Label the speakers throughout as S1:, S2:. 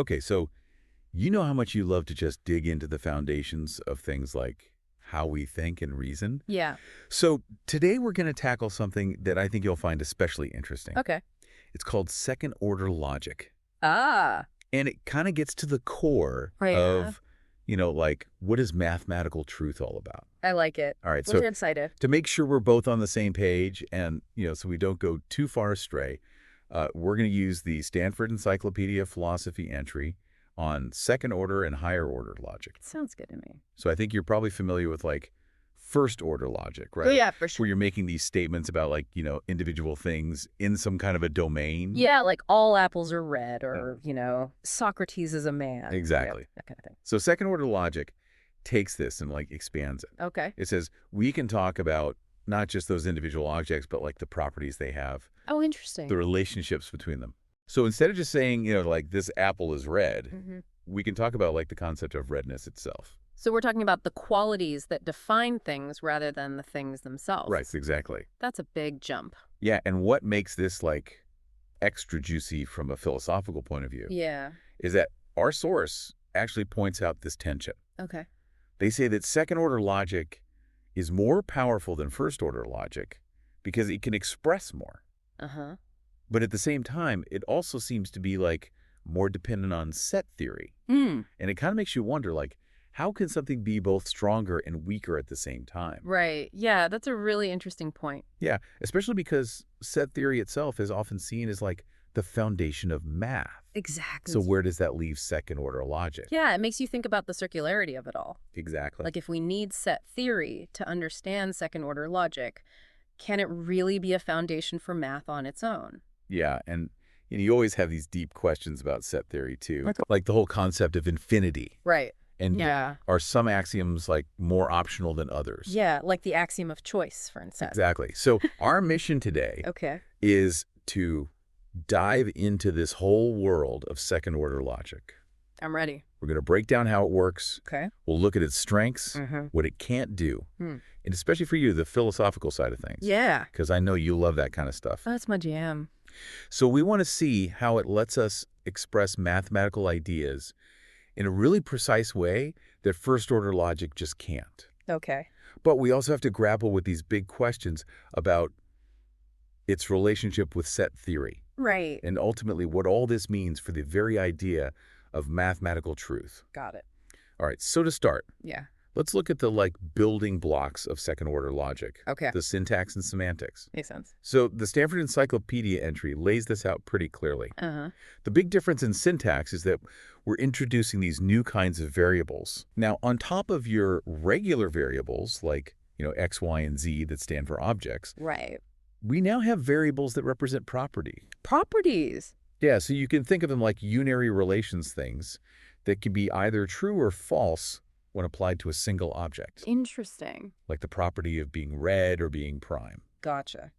S1: Okay, so you know how much you love to just dig into the foundations of things like how we think and reason.
S2: Yeah.
S1: So today we're going to tackle something that I think you'll find especially interesting.
S2: Okay.
S1: It's called second-order logic.
S2: Ah.
S1: And it kind of gets to the core
S2: Right.
S1: of, like, what is mathematical truth all about?
S2: I like it.
S1: All right,
S2: We're
S1: so
S2: excited.
S1: to make sure we're both on the same page and, so we don't go too far astray, we're going to use the Stanford Encyclopedia of Philosophy entry on second-order and higher-order logic.
S2: Sounds good to me.
S1: So I think you're probably familiar with, like, first-order logic, right?
S2: Oh, yeah, for sure.
S1: Where you're making these statements about, like, individual things in some kind of a domain.
S2: Yeah, like all apples are red or, Socrates is a man.
S1: Exactly.
S2: Yep, that kind of thing.
S1: So second-order logic takes this and, like, expands it.
S2: Okay.
S1: It says we can talk about not just those individual objects, but, like, the properties they have,
S2: Oh, interesting.
S1: the relationships between them. So instead of just saying, like, this apple is red, we can talk about, like, the concept of redness itself.
S2: So we're talking about the qualities that define things rather than the things themselves.
S1: Right, exactly.
S2: That's a big jump.
S1: Yeah, and what makes this, like, extra juicy from a philosophical point of view
S2: Yeah.
S1: is that our source actually points out this tension.
S2: Okay.
S1: They say that second-order logic is more powerful than first-order logic because it can express more.
S2: Uh-huh.
S1: But at the same time, it also seems to be, like, more dependent on set theory.
S2: Hmm.
S1: And it kind of makes you wonder, like, how can something be both stronger and weaker at the same time?
S2: Right. Yeah, that's a really interesting point.
S1: Yeah, especially because set theory itself is often seen as, like, the foundation of math.
S2: Exactly.
S1: So where does that leave second-order logic?
S2: Yeah, it makes you think about the circularity of it all.
S1: Exactly.
S2: Like if we need set theory to understand second-order logic, can it really be a foundation for math on its own?
S1: Yeah, and you always have these deep questions about set theory, too. Like the whole concept of infinity.
S2: Right.
S1: And
S2: Yeah.
S1: are some axioms, like, more optional than others?
S2: Yeah, like the axiom of choice, for instance.
S1: Exactly. So our mission today
S2: Okay.
S1: is to dive into this whole world of second-order logic.
S2: I'm ready.
S1: We're going to break down how it works.
S2: Okay.
S1: We'll look at its strengths, what it can't do, and especially for you, the philosophical side of things.
S2: Yeah.
S1: Because I know you love that kind of stuff.
S2: That's my jam.
S1: So we want to see how it lets us express mathematical ideas in a really precise way that first-order logic just can't.
S2: Okay.
S1: But we also have to grapple with these big questions about its relationship with set theory,
S2: Right.
S1: and ultimately what all this means for the very idea of mathematical truth.
S2: Got it.
S1: All right, so to start,
S2: Yeah.
S1: let's look at the, like, building blocks of second-order logic,
S2: Okay.
S1: the syntax and semantics.
S2: Makes sense.
S1: So the Stanford Encyclopedia entry lays this out pretty clearly.
S2: Uh-huh.
S1: The big difference in syntax is that we're introducing these new kinds of variables. Now, on top of your regular variables, like, X, Y, and Z that stand for objects,
S2: Right.
S1: we now have variables that represent property.
S2: Properties.
S1: Yeah, so you can think of them like unary relations things that can be either true or false when applied to a single object,
S2: Interesting.
S1: like the property of being red or being prime.
S2: Gotcha.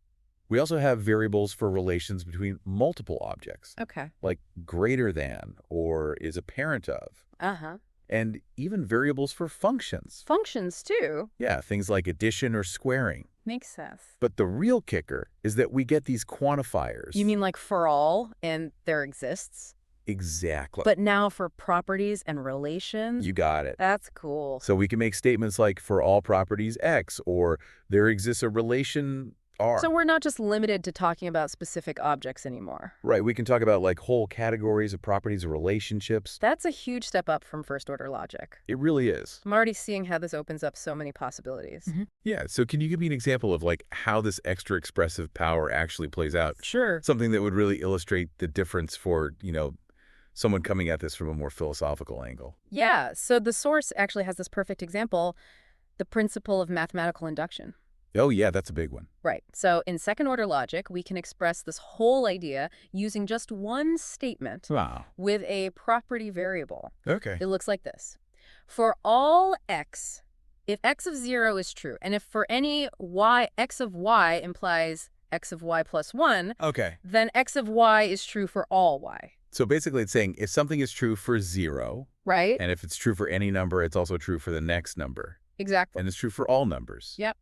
S1: We also have variables for relations between multiple objects,
S2: Okay.
S1: like greater than or is a parent of,
S2: Uh-huh.
S1: and even variables for functions.
S2: Functions, too.
S1: Yeah, things like addition or squaring.
S2: Makes sense.
S1: But the real kicker is that we get these quantifiers.
S2: You mean like for all and there exists?
S1: Exactly.
S2: But now for properties and relations?
S1: You got it.
S2: That's cool.
S1: So we can make statements like for all properties X, or there exists a relation R.
S2: So we're not just limited to talking about specific objects anymore.
S1: Right, we can talk about, like, whole categories of properties or relationships.
S2: That's a huge step up from first-order logic.
S1: It really is.
S2: I'm already seeing how this opens up so many possibilities.
S1: Yeah, so can you give me an example of, like, how this extra expressive power actually plays out?
S2: Sure.
S1: Something that would really illustrate the difference for, someone coming at this from a more philosophical angle.
S2: Yeah, so the source actually has this perfect example, the principle of mathematical induction.
S1: Oh, yeah, that's a big one.
S2: Right. So in second-order logic, we can express this whole idea using just one statement
S1: Wow.
S2: with a property variable.
S1: Okay.
S2: It looks like this. For all x, if x of 0 is true, and if for any y, x of y implies x of y plus 1,
S1: Okay.
S2: then x of y is true for all y.
S1: So basically it's saying if something is true for 0,
S2: Right?
S1: and if it's true for any number, it's also true for the next number.
S2: Exactly.
S1: And it's true for all numbers.
S2: Yep.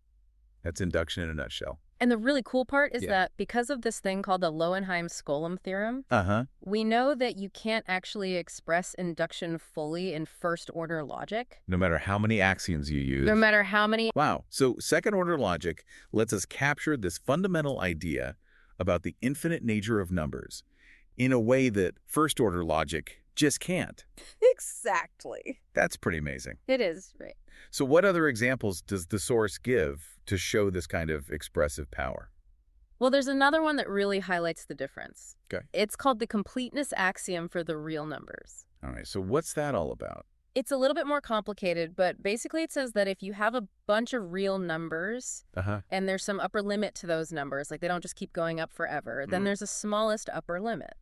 S1: That's induction in a nutshell.
S2: And the really cool part is
S1: Yeah.
S2: that because of this thing called the Lowenheim-Skolem theorem,
S1: Uh-huh.
S2: we know that you can't actually express induction fully in first-order logic,
S1: No matter how many axioms you
S2: no
S1: use.
S2: matter how many.
S1: Wow. So second-order logic lets us capture this fundamental idea about the infinite nature of numbers in a way that first-order logic just can't.
S2: Exactly.
S1: That's pretty amazing.
S2: It is, right.
S1: So what other examples does the source give to show this kind of expressive power?
S2: Well, there's another one that really highlights the difference.
S1: Okay.
S2: It's called the completeness axiom for the real numbers.
S1: All right. So what's that all about?
S2: It's a little bit more complicated, but basically it says that if you have a bunch of real numbers
S1: Uh-huh.
S2: and there's some upper limit to those numbers, like they don't just keep going up forever, then
S1: Mhm.
S2: there's a smallest upper limit.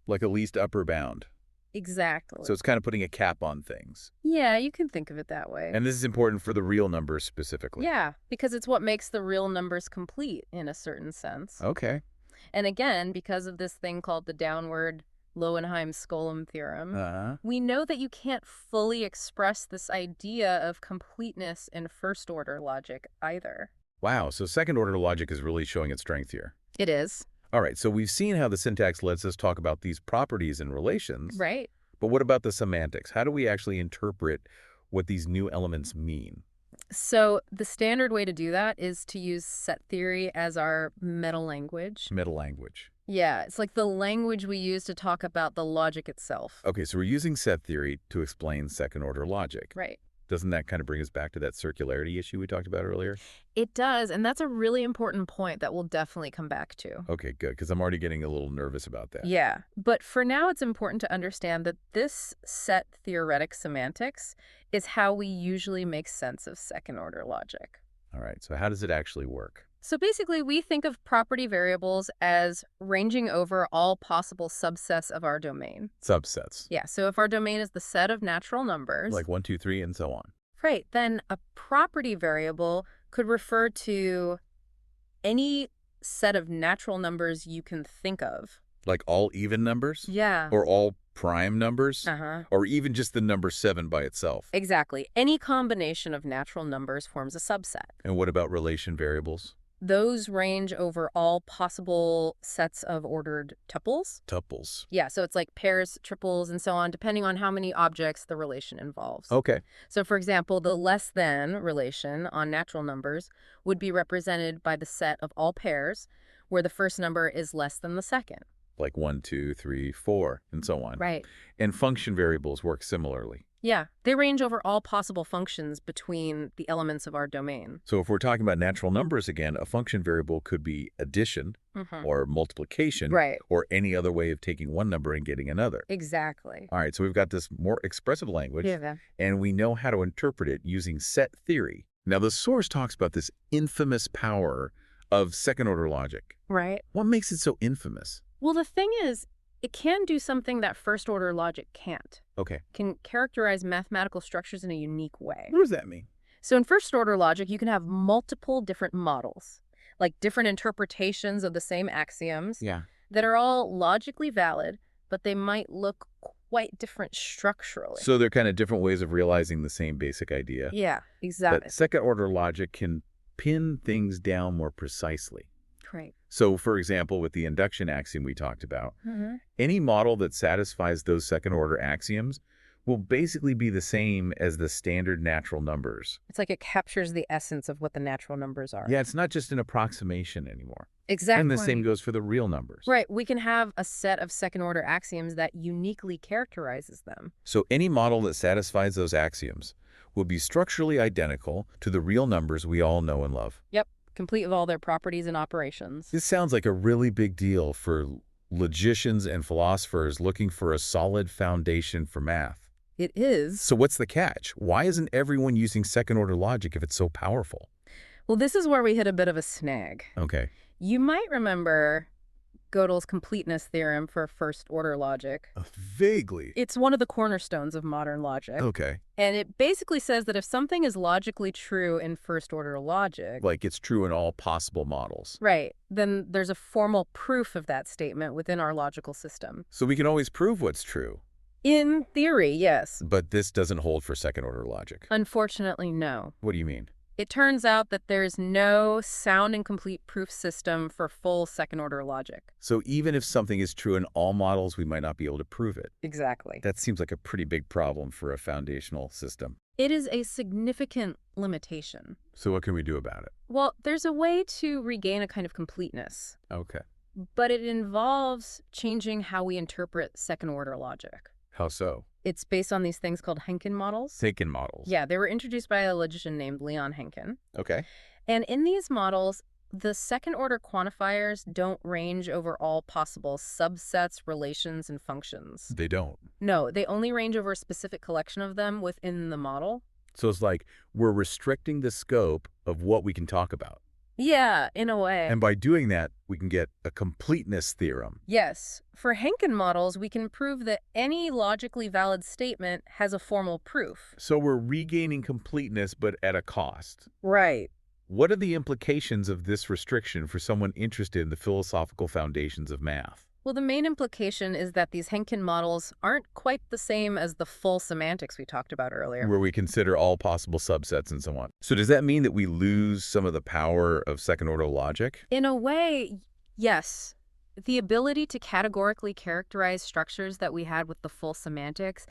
S1: Like a least upper bound.
S2: Exactly.
S1: So it's kind of putting a cap on things.
S2: Yeah, you can think of it that way.
S1: And this is important for the real numbers specifically.
S2: Yeah, because it's what makes the real numbers complete in a certain sense.
S1: Okay.
S2: And again, because of this thing called the downward Lowenheim-Skolem theorem,
S1: Uh-huh.
S2: we know that you can't fully express this idea of completeness in first-order logic either.
S1: Wow. So second-order logic is really showing its strength here.
S2: It is.
S1: All right. So we've seen how the syntax lets us talk about these properties and relations.
S2: Right.
S1: But what about the semantics? How do we actually interpret what these new elements mean?
S2: So the standard way to do that is to use set theory as our meta language.
S1: Meta language.
S2: Yeah, it's like the language we use to talk about the logic itself.
S1: Okay, so we're using set theory to explain second-order logic.
S2: Right.
S1: Doesn't that kind of bring us back to that circularity issue we talked about earlier?
S2: It does, and that's a really important point that we'll definitely come back to.
S1: Okay, good, because I'm already getting a little nervous about that.
S2: Yeah, but for now it's important to understand that this set theoretic semantics is how we usually make sense of second-order logic.
S1: All right, so how does it actually work?
S2: So basically, we think of property variables as ranging over all possible subsets of our domain.
S1: Subsets.
S2: Yeah, so if our domain is the set of natural numbers,
S1: Like 1, 2, 3, and so on.
S2: right, then a property variable could refer to any set of natural numbers you can think of.
S1: Like all even numbers?
S2: Yeah.
S1: Or all prime numbers?
S2: Uh-huh.
S1: Or even just the number 7 by itself?
S2: Exactly. Any combination of natural numbers forms a subset.
S1: And what about relation variables?
S2: Those range over all possible sets of ordered tuples.
S1: Tuples.
S2: Yeah, so it's like pairs, triples, and so on, depending on how many objects the relation involves.
S1: Okay.
S2: So, for example, the less than relation on natural numbers would be represented by the set of all pairs, where the first number is less than the second.
S1: Like 1, 2, 3, 4, and so on.
S2: Right.
S1: And function variables work similarly.
S2: Yeah, they range over all possible functions between the elements of our domain.
S1: So if we're talking about natural numbers again, a function variable could be addition or multiplication
S2: Right.
S1: or any other way of taking one number and getting another.
S2: Exactly.
S1: All right, so we've got this more expressive language,
S2: Yeah.
S1: and we know how to interpret it using set theory. Now, the source talks about this infamous power of second-order logic.
S2: Right.
S1: What makes it so infamous?
S2: Well, the thing is, it can do something that first-order logic can't.
S1: Okay.
S2: Can characterize mathematical structures in a unique way.
S1: What does that mean?
S2: So in first-order logic, you can have multiple different models, like different interpretations of the same axioms
S1: Yeah.
S2: that are all logically valid, but they might look quite different structurally.
S1: So they're kind of different ways of realizing the same basic idea.
S2: Yeah, exactly.
S1: But second-order logic can pin things down more precisely.
S2: Right.
S1: So, for example, with the induction axiom we talked about, any model that satisfies those second-order axioms will basically be the same as the standard natural numbers.
S2: It's like it captures the essence of what the natural numbers are.
S1: Yeah, it's not just an approximation anymore.
S2: Exactly.
S1: And the same goes for the real numbers.
S2: Right. We can have a set of second-order axioms that uniquely characterizes them.
S1: So any model that satisfies those axioms will be structurally identical to the real numbers we all know and love.
S2: Yep. Complete with all their properties and operations.
S1: This sounds like a really big deal for logicians and philosophers looking for a solid foundation for math.
S2: It is.
S1: So what's the catch? Why isn't everyone using second-order logic if it's so powerful?
S2: Well, this is where we hit a bit of a snag.
S1: Okay.
S2: You might remember Gödel's completeness theorem for first-order logic.
S1: Vaguely.
S2: It's one of the cornerstones of modern logic.
S1: Okay.
S2: And it basically says that if something is logically true in first-order logic,
S1: Like it's true in all possible models.
S2: right, then there's a formal proof of that statement within our logical system.
S1: So we can always prove what's true.
S2: In theory, yes.
S1: But this doesn't hold for second-order logic.
S2: Unfortunately, no.
S1: What do you mean?
S2: It turns out that there's no sound and complete proof system for full second-order logic.
S1: So even if something is true in all models, we might not be able to prove it.
S2: Exactly.
S1: That seems like a pretty big problem for a foundational system.
S2: It is a significant limitation.
S1: So what can we do about it?
S2: Well, there's a way to regain a kind of completeness,
S1: Okay.
S2: but it involves changing how we interpret second-order logic.
S1: How so?
S2: It's based on these things called Henkin models.
S1: Henkin models.
S2: Yeah, they were introduced by a logician named Leon Henkin.
S1: Okay.
S2: And in these models, the second-order quantifiers don't range over all possible subsets, relations, and functions.
S1: They don't.
S2: No, they only range over a specific collection of them within the model.
S1: So it's like we're restricting the scope of what we can talk about.
S2: Yeah, in a way.
S1: And by doing that, we can get a completeness theorem.
S2: Yes. For Henkin models, we can prove that any logically valid statement has a formal proof.
S1: So we're regaining completeness, but at a cost.
S2: Right.
S1: What are the implications of this restriction for someone interested in the philosophical foundations of math?
S2: Well, the main implication is that these Henkin models aren't quite the same as the full semantics we talked about earlier.
S1: Where we consider all possible subsets and so on. So does that mean that we lose some of the power of second-order logic?
S2: In a way, yes. The ability to categorically characterize structures that we had with the full semantics,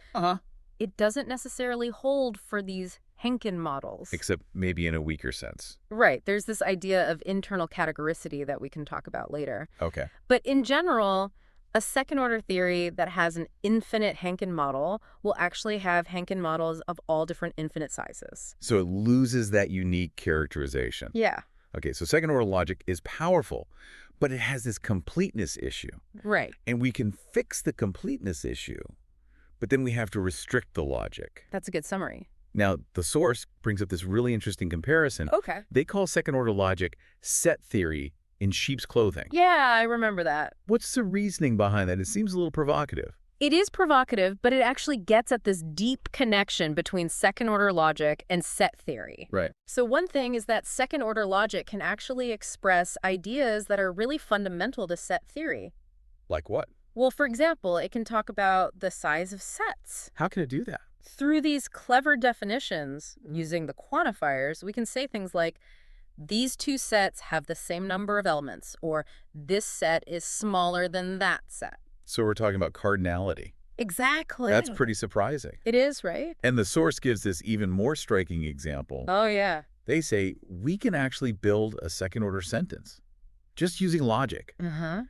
S2: it doesn't necessarily hold for these Henkin models.
S1: Except maybe in a weaker sense.
S2: Right. There's this idea of internal categoricity that we can talk about later.
S1: Okay.
S2: But in general, a second-order theory that has an infinite Henkin model will actually have Henkin models of all different infinite sizes.
S1: So it loses that unique characterization.
S2: Yeah.
S1: Okay, so second-order logic is powerful, but it has this completeness issue.
S2: Right.
S1: And we can fix the completeness issue, but then we have to restrict the logic.
S2: That's a good summary.
S1: Now, the source brings up this really interesting comparison.
S2: Okay.
S1: They call second-order logic set theory in sheep's clothing.
S2: Yeah, I remember that.
S1: What's the reasoning behind that? It seems a little provocative.
S2: It is provocative, but it actually gets at this deep connection between second-order logic and set theory.
S1: Right.
S2: So one thing is that second-order logic can actually express ideas that are really fundamental to set theory.
S1: Like what?
S2: Well, for example, it can talk about the size of sets.
S1: How can it do that?
S2: Through these clever definitions, using the quantifiers, we can say things like, these two sets have the same number of elements, or this set is smaller than that set.
S1: So we're talking about cardinality.
S2: Exactly.
S1: That's pretty surprising.
S2: It is, right?
S1: And the source gives this even more striking example.
S2: Oh, yeah.
S1: They say we can actually build a second-order sentence just using logic.
S2: Uh-huh.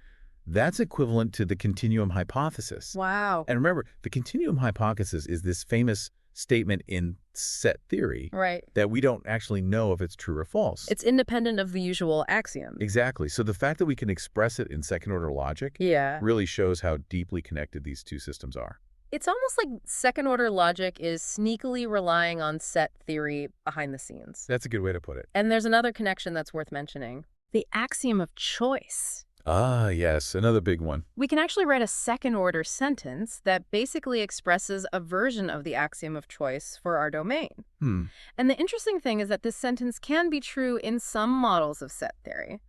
S1: That's equivalent to the continuum hypothesis.
S2: Wow.
S1: And remember, the continuum hypothesis is this famous statement in set theory
S2: Right.
S1: that we don't actually know if it's true or false.
S2: It's independent of the usual axiom.
S1: Exactly. So the fact that we can express it in second-order logic
S2: Yeah.
S1: really shows how deeply connected these two systems are.
S2: It's almost like second-order logic is sneakily relying on set theory behind the scenes.
S1: That's a good way to put it.
S2: And there's another connection that's worth mentioning. The axiom of choice.
S1: Ah, yes, another big one.
S2: We can actually write a second-order sentence that basically expresses a version of the axiom of choice for our domain. And the interesting thing is that this sentence can be true in some models of set theory,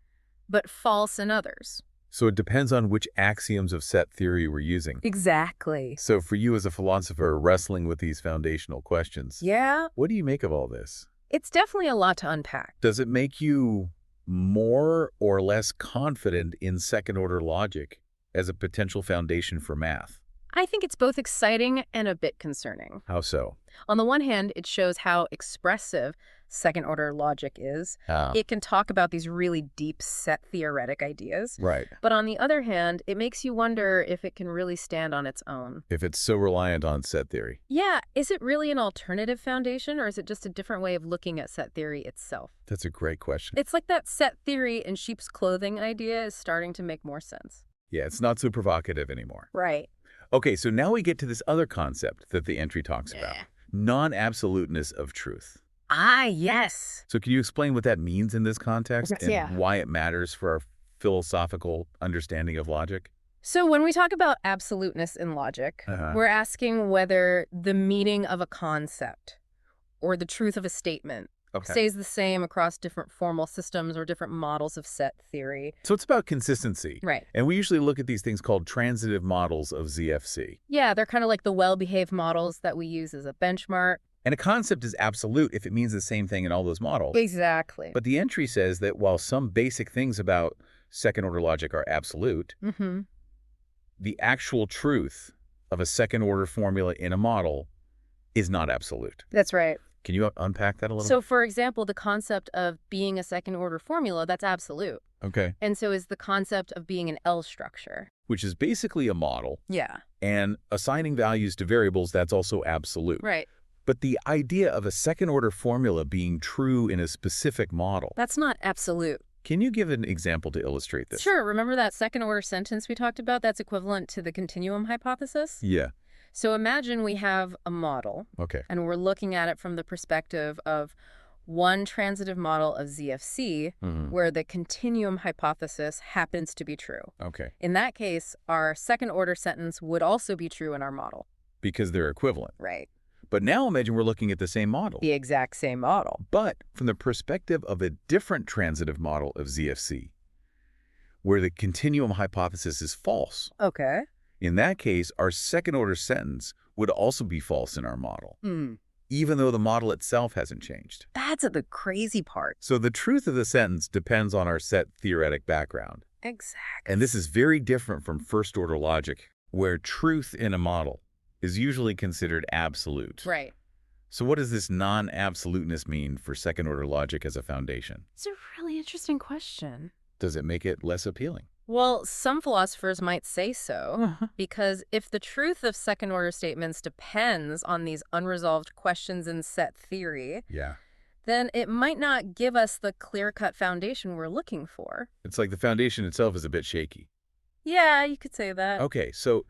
S2: but false in others.
S1: So it depends on which axioms of set theory we're using.
S2: Exactly.
S1: So for you as a philosopher wrestling with these foundational questions,
S2: Yeah,
S1: what do you make of all this?
S2: it's definitely a lot to unpack.
S1: Does it make you more or less confident in second-order logic as a potential foundation for math?
S2: I think it's both exciting and a bit concerning.
S1: How so?
S2: On the one hand, it shows how expressive second-order logic is. It can talk about these really deep set theoretic ideas.
S1: Right.
S2: But on the other hand, it makes you wonder if it can really stand on its own.
S1: If it's so reliant on set theory.
S2: Yeah, is it really an alternative foundation, or is it just a different way of looking at set theory itself?
S1: That's a great question.
S2: It's like that set theory in sheep's clothing idea is starting to make more sense.
S1: Yeah, it's not so provocative anymore.
S2: Right.
S1: Okay, so now we get to this other concept that the entry talks about. Non-absoluteness of truth.
S2: Ah, yes.
S1: So can you explain what that means in this context and
S2: Yeah.
S1: why it matters for our philosophical understanding of logic?
S2: So when we talk about absoluteness in logic, we're asking whether the meaning of a concept or the truth of a statement stays the same across different formal systems or different models of set theory.
S1: So it's about consistency.
S2: Right.
S1: And we usually look at these things called transitive models of ZFC.
S2: Yeah, they're kind of like the well-behaved models that we use as a benchmark.
S1: And a concept is absolute if it means the same thing in all those models.
S2: Exactly.
S1: But the entry says that while some basic things about second-order logic are absolute, the actual truth of a second-order formula in a model is not absolute.
S2: That's right.
S1: Can you unpack that a little?
S2: So, for example, the concept of being a second-order formula, that's absolute.
S1: Okay.
S2: And so is the concept of being an L structure.
S1: Which is basically a model.
S2: Yeah.
S1: And assigning values to variables, that's also absolute.
S2: Right.
S1: But the idea of a second-order formula being true in a specific model,
S2: That's not absolute.
S1: can you give an example to illustrate this?
S2: Sure. Remember that second-order sentence we talked about? That's equivalent to the continuum hypothesis?
S1: Yeah.
S2: So imagine we have a model,
S1: Okay.
S2: and we're looking at it from the perspective of one transitive model of ZFC, where the continuum hypothesis happens to be true.
S1: Okay.
S2: In that case, our second-order sentence would also be true in our model.
S1: Because they're equivalent.
S2: Right.
S1: But now imagine we're looking at the same model.
S2: The exact same model.
S1: But from the perspective of a different transitive model of ZFC, where the continuum hypothesis is false.
S2: Okay.
S1: In that case, our second-order sentence would also be false in our model, even though the model itself hasn't changed.
S2: That's the crazy part.
S1: So the truth of the sentence depends on our set theoretic background.
S2: Exactly.
S1: And this is very different from first-order logic, where truth in a model is usually considered absolute.
S2: Right.
S1: So what does this non-absoluteness mean for second-order logic as a foundation?
S2: It's a really interesting question.
S1: Does it make it less appealing?
S2: Well, some philosophers might say so, because if the truth of second-order statements depends on these unresolved questions in set theory, then it might not give us the clear-cut foundation we're looking for.
S1: It's like the foundation itself is a bit shaky.
S2: Yeah, you could say that.
S1: Okay, so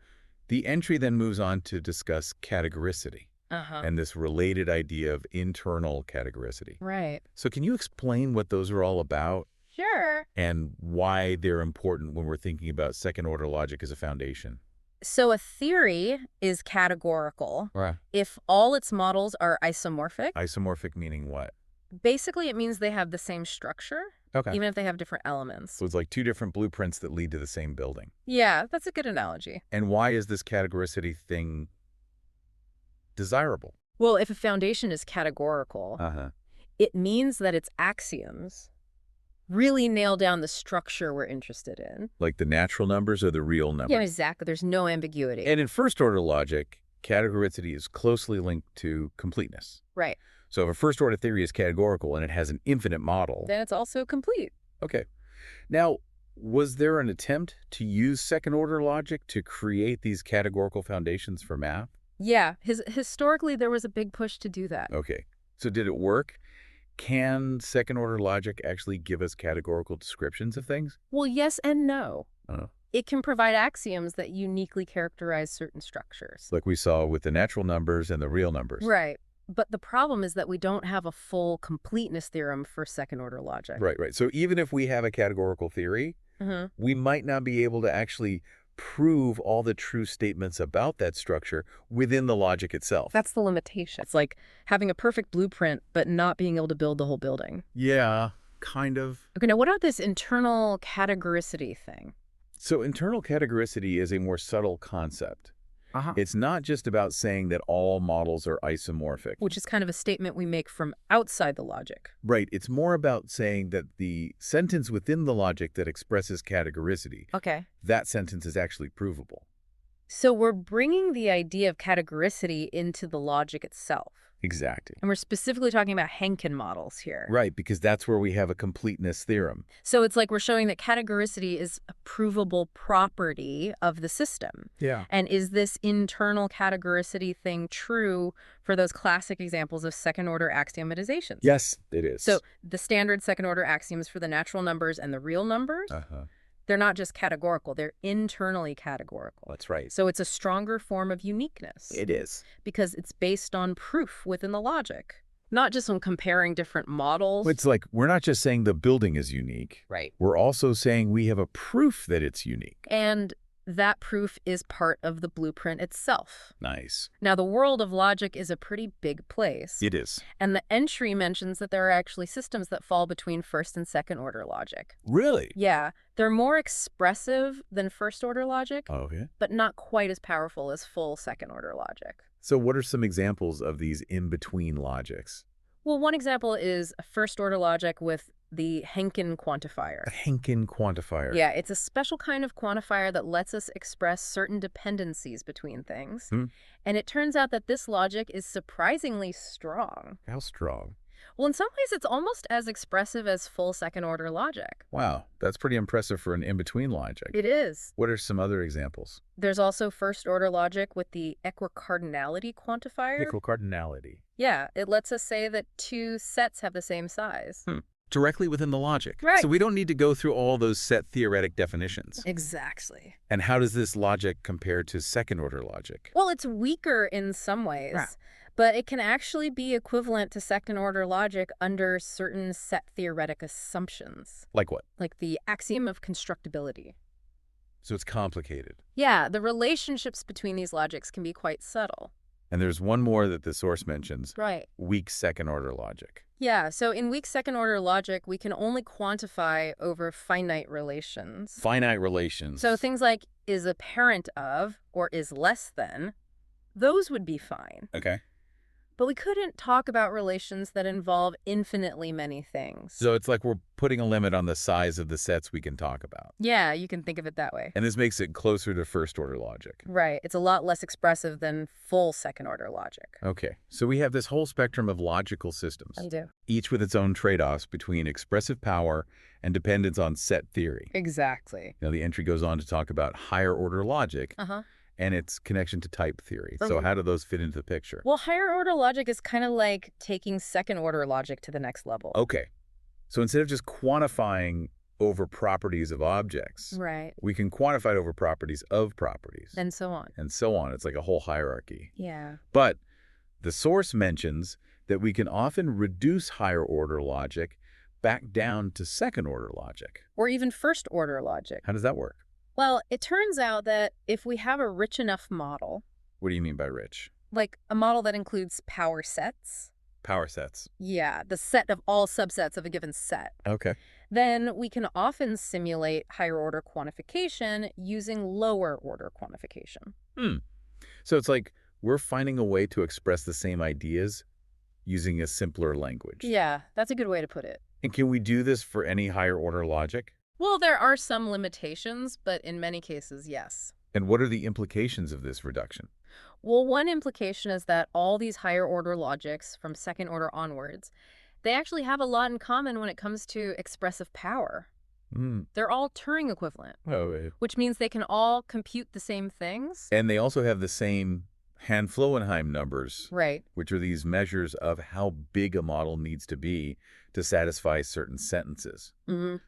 S1: the entry then moves on to discuss categoricity and this related idea of internal categoricity.
S2: Right.
S1: So can you explain what those are all about?
S2: Sure.
S1: And why they're important when we're thinking about second-order logic as a foundation?
S2: So a theory is categorical
S1: Right.
S2: if all its models are isomorphic.
S1: Isomorphic meaning what?
S2: Basically, it means they have the same structure,
S1: Okay.
S2: even if they have different elements.
S1: So it's like two different blueprints that lead to the same building.
S2: Yeah, that's a good analogy.
S1: And why is this categoricity thing desirable?
S2: Well, if a foundation is categorical, it means that its axioms really nail down the structure we're interested in.
S1: Like the natural numbers or the real numbers?
S2: Yeah, exactly. There's no ambiguity.
S1: And in first-order logic, categoricity is closely linked to completeness.
S2: Right.
S1: So if a first-order theory is categorical and it has an infinite model...
S2: Then it's also complete.
S1: Okay. Now, was there an attempt to use second-order logic to create these categorical foundations for math?
S2: Yeah. Historically, there was a big push to do that.
S1: Okay. So did it work? Can second-order logic actually give us categorical descriptions of things?
S2: Well, yes and no.
S1: Oh.
S2: It can provide axioms that uniquely characterize certain structures.
S1: Like we saw with the natural numbers and the real numbers.
S2: Right. But the problem is that we don't have a full completeness theorem for second-order logic.
S1: Right. So even if we have a categorical theory, we might not be able to actually prove all the true statements about that structure within the logic itself.
S2: That's the limitation. It's like having a perfect blueprint, but not being able to build the whole building.
S1: Yeah, kind of.
S2: Okay, now what about this internal categoricity thing?
S1: So internal categoricity is a more subtle concept. It's not just about saying that all models are isomorphic.
S2: Which is kind of a statement we make from outside the logic.
S1: Right. It's more about saying that the sentence within the logic that expresses categoricity, that sentence is actually provable.
S2: So we're bringing the idea of categoricity into the logic itself.
S1: Exactly.
S2: And we're specifically talking about Henkin models here.
S1: Right, because that's where we have a completeness theorem.
S2: So it's like we're showing that categoricity is a provable property of the system.
S1: Yeah.
S2: And is this internal categoricity thing true for those classic examples of second-order axiomatizations?
S1: Yes, it is.
S2: So the standard second-order axioms for the natural numbers and the real numbers, they're not just categorical, they're internally categorical.
S1: That's right.
S2: So it's a stronger form of uniqueness.
S1: It is.
S2: Because it's based on proof within the logic, not just on comparing different models.
S1: It's like we're not just saying the building is unique.
S2: Right.
S1: We're also saying we have a proof that it's unique.
S2: And That proof is part of the blueprint itself.
S1: Nice.
S2: Now, the world of logic is a pretty big place.
S1: It is.
S2: And the entry mentions that there are actually systems that fall between first and second order logic.
S1: Really?
S2: Yeah, they're more expressive than first order logic,
S1: Oh, yeah.
S2: but not quite as powerful as full second order logic.
S1: So what are some examples of these in-between logics?
S2: Well, one example is first order logic with the Henkin quantifier.
S1: A Henkin quantifier.
S2: Yeah, it's a special kind of quantifier that lets us express certain dependencies between things. And it turns out that this logic is surprisingly strong.
S1: How strong?
S2: Well, in some ways, it's almost as expressive as full second-order logic.
S1: Wow, that's pretty impressive for an in-between logic.
S2: It is.
S1: What are some other examples?
S2: There's also first-order logic with the equicardinality quantifier.
S1: Equicardinality.
S2: Yeah, it lets us say that two sets have the same size.
S1: Directly within the logic.
S2: Right.
S1: So we don't need to go through all those set theoretic definitions.
S2: Exactly.
S1: And how does this logic compare to second-order logic?
S2: Well, it's weaker in some ways.
S1: Right.
S2: But it can actually be equivalent to second-order logic under certain set theoretic assumptions.
S1: Like what?
S2: Like the axiom of constructibility.
S1: So it's complicated.
S2: Yeah, the relationships between these logics can be quite subtle.
S1: And there's one more that the source mentions.
S2: Right.
S1: Weak second-order logic.
S2: Yeah, so in weak second-order logic, we can only quantify over finite relations.
S1: Finite relations.
S2: So things like is a parent of or is less than, those would be fine.
S1: Okay.
S2: But we couldn't talk about relations that involve infinitely many things.
S1: So it's like we're putting a limit on the size of the sets we can talk about.
S2: Yeah, you can think of it that way.
S1: And this makes it closer to first-order logic.
S2: Right. It's a lot less expressive than full second-order logic.
S1: Okay, so we have this whole spectrum of logical systems,
S2: I do.
S1: each with its own trade-offs between expressive power and dependence on set theory.
S2: Exactly.
S1: Now, the entry goes on to talk about higher-order logic
S2: Uh-huh.
S1: and its connection to type theory. So
S2: Mhm.
S1: how do those fit into the picture?
S2: Well, higher order logic is kind of like taking second order logic to the next level.
S1: Okay, so instead of just quantifying over properties of objects,
S2: Right.
S1: we can quantify it over properties of properties.
S2: And so on.
S1: And so on. It's like a whole hierarchy.
S2: Yeah.
S1: But the source mentions that we can often reduce higher order logic back down to second order logic.
S2: Or even first order logic.
S1: How does that work?
S2: Well, it turns out that if we have a rich enough model,
S1: What do you mean by rich?
S2: like a model that includes power sets,
S1: Power sets.
S2: yeah, the set of all subsets of a given set,
S1: Okay.
S2: then we can often simulate higher order quantification using lower order quantification.
S1: So it's like we're finding a way to express the same ideas using a simpler language.
S2: Yeah, that's a good way to put it.
S1: And can we do this for any higher order logic?
S2: Well, there are some limitations, but in many cases, yes.
S1: And what are the implications of this reduction?
S2: Well, one implication is that all these higher order logics from second order onwards, they actually have a lot in common when it comes to expressive power. They're all Turing equivalent, which means they can all compute the same things.
S1: And they also have the same Hahn-Floenheim numbers,
S2: Right.
S1: which are these measures of how big a model needs to be to satisfy certain sentences.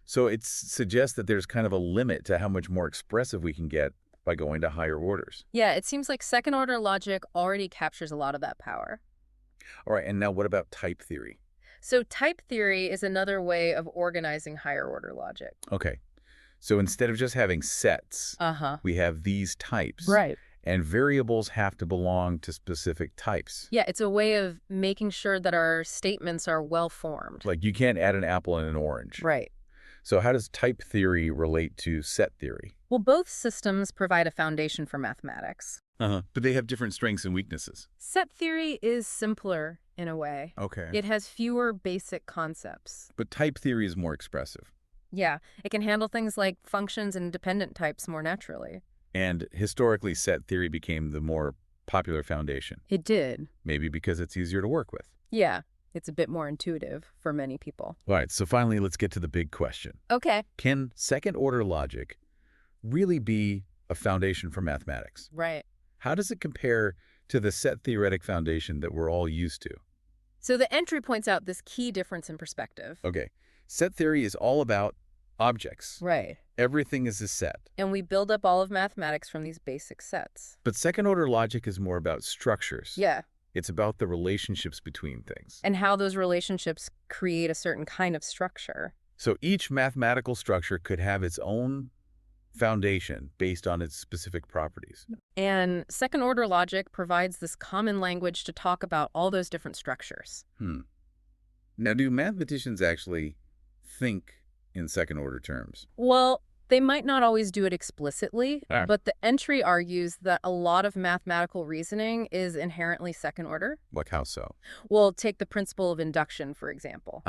S1: So it suggests that there's kind of a limit to how much more expressive we can get by going to higher orders.
S2: Yeah, it seems like second order logic already captures a lot of that power.
S1: All right, and now what about type theory?
S2: So type theory is another way of organizing higher order logic.
S1: Okay, so instead of just having sets, we have these types.
S2: Right.
S1: And variables have to belong to specific types.
S2: Yeah, it's a way of making sure that our statements are well formed.
S1: Like you can't add an apple and an orange.
S2: Right.
S1: So how does type theory relate to set theory?
S2: Well, both systems provide a foundation for mathematics.
S1: But they have different strengths and weaknesses.
S2: Set theory is simpler in a way.
S1: Okay.
S2: It has fewer basic concepts.
S1: But type theory is more expressive.
S2: Yeah, it can handle things like functions and dependent types more naturally.
S1: And historically, set theory became the more popular foundation.
S2: It did.
S1: Maybe because it's easier to work with.
S2: Yeah, it's a bit more intuitive for many people.
S1: All right, so finally, let's get to the big question.
S2: Okay.
S1: Can second-order logic really be a foundation for mathematics?
S2: Right.
S1: How does it compare to the set theoretic foundation that we're all used to?
S2: So the entry points out this key difference in perspective.
S1: Okay, set theory is all about objects.
S2: Right.
S1: Everything is a set.
S2: And we build up all of mathematics from these basic sets.
S1: But second-order logic is more about structures.
S2: Yeah.
S1: It's about the relationships between things.
S2: And how those relationships create a certain kind of structure.
S1: So each mathematical structure could have its own foundation based on its specific properties.
S2: And second-order logic provides this common language to talk about all those different structures.
S1: Now, do mathematicians actually think in second-order terms?
S2: Well, they might not always do it explicitly,
S1: Ah.
S2: but the entry argues that a lot of mathematical reasoning is inherently second order.
S1: Like how so?
S2: Well, take the principle of induction, for example.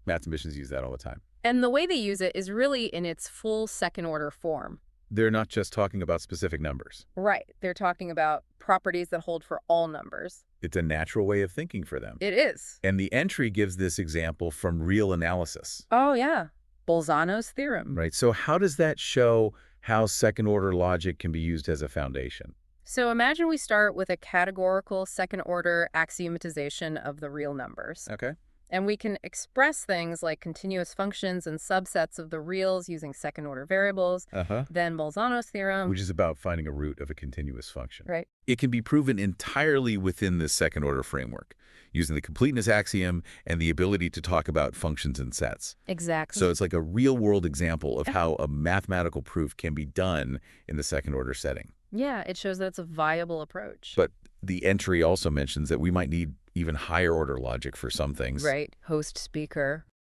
S1: Mathematicians use that all the time.
S2: And the way they use it is really in its full second-order form.
S1: They're not just talking about specific numbers.
S2: Right. They're talking about properties that hold for all numbers.
S1: It's a natural way of thinking for them.
S2: It is.
S1: And the entry gives this example from real analysis.
S2: Oh, yeah. Bolzano's theorem.
S1: Right. So how does that show how second-order logic can be used as a foundation?
S2: So imagine we start with a categorical second-order axiomatization of the real numbers.
S1: Okay.
S2: And we can express things like continuous functions and subsets of the reals using second-order variables. Then Bolzano's theorem.
S1: Which is about finding a root of a continuous function.
S2: Right.
S1: It can be proven entirely within this second-order framework, using the completeness axiom and the ability to talk about functions and sets.
S2: Exactly.
S1: So it's like a real-world example of how a mathematical proof can be done in the second-order setting.
S2: Yeah, it shows that it's a viable approach.
S1: But the entry also mentions that we might need even higher-order logic for some things.
S2: Right. Host, speaker.